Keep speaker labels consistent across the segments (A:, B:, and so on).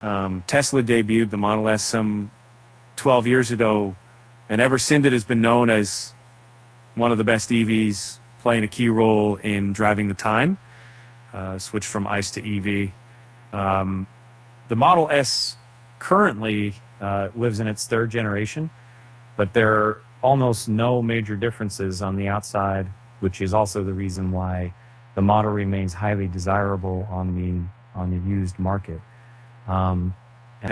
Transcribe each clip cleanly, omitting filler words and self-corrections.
A: Tesla debuted the Model S some 12 years ago, and ever since it has been known as one of the best EVs, playing a key role in driving the time, switch from ICE to EV. The Model S currently lives in its third generation, but there are almost no major differences on the outside, which is also the reason why the model remains highly desirable on the used market. And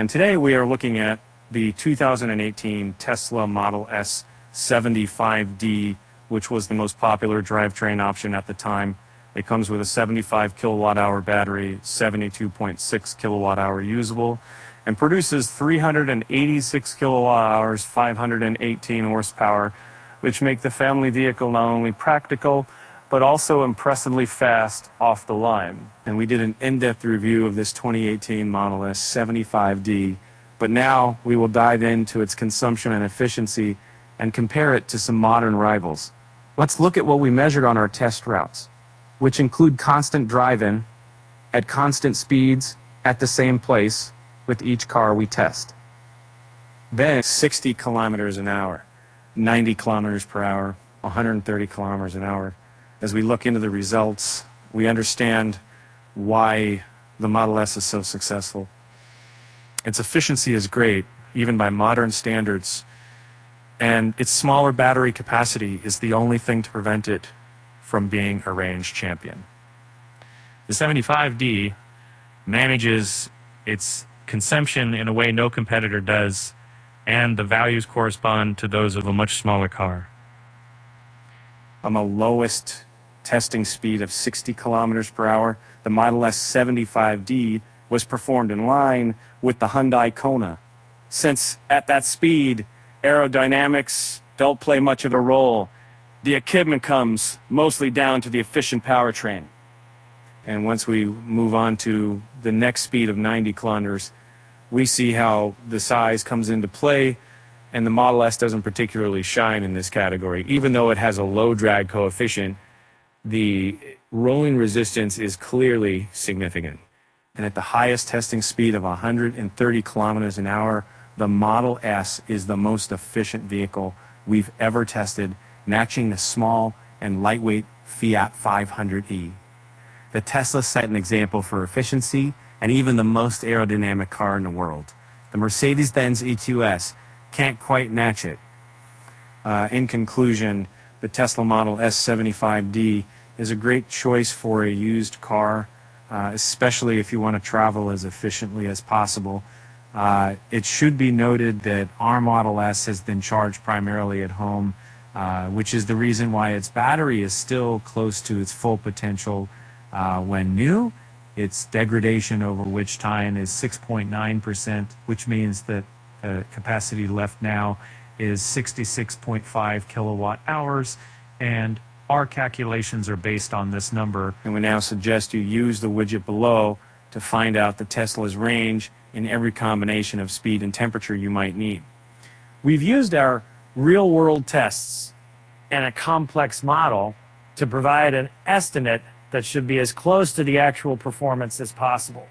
A: today we are looking at the 2018 Tesla Model S 75D, which was the most popular drivetrain option at the time. It comes with a 75 kilowatt hour battery, 72.6 kilowatt hour usable, and produces 386 kilowatt hours, 518 horsepower, which make the family vehicle not only practical, but also impressively fast off the line. And we did an in-depth review of this 2018 Model S 75D, but now we will dive into its consumption and efficiency and compare it to some modern rivals. Let's look at what we measured on our test routes, which include constant drive-in at constant speeds at the same place with each car we test. Then 60 kilometers an hour, 90 kilometers per hour, 130 kilometers an hour. As we look into the results, we understand why the Model S is so successful. Its efficiency is great, even by modern standards, and its smaller battery capacity is the only thing to prevent it from being a range champion. The 75D manages its consumption in a way no competitor does, and the values correspond to those of a much smaller car. On the lowest testing speed of 60 kilometers per hour, the Model S 75D was performed in line with the Hyundai Kona. Since at that speed, aerodynamics don't play much of a role, the equipment comes mostly down to the efficient powertrain. And once we move on to the next speed of 90 kilometers, we see how the size comes into play, and the Model S doesn't particularly shine in this category. Even though it has a low drag coefficient, the rolling resistance is clearly significant. And at the highest testing speed of 130 kilometers an hour, the Model S is the most efficient vehicle we've ever tested, matching the small and lightweight Fiat 500e. The Tesla set an example for efficiency and even the most aerodynamic car in the world. The Mercedes-Benz EQS can't quite match it. In conclusion, the Tesla Model S 75D is a great choice for a used car, especially if you want to travel as efficiently as possible. It should be noted that our Model S has been charged primarily at home, which is the reason why its battery is still close to its full potential when new. Its degradation over which time is 6.9%, which means that capacity left now is 66.5 kilowatt hours, and our calculations are based on this number. And we now suggest you use the widget below to find out the Tesla's range in every combination of speed and temperature you might need. We've used our real-world tests and a complex model to provide an estimate that should be as close to the actual performance as possible.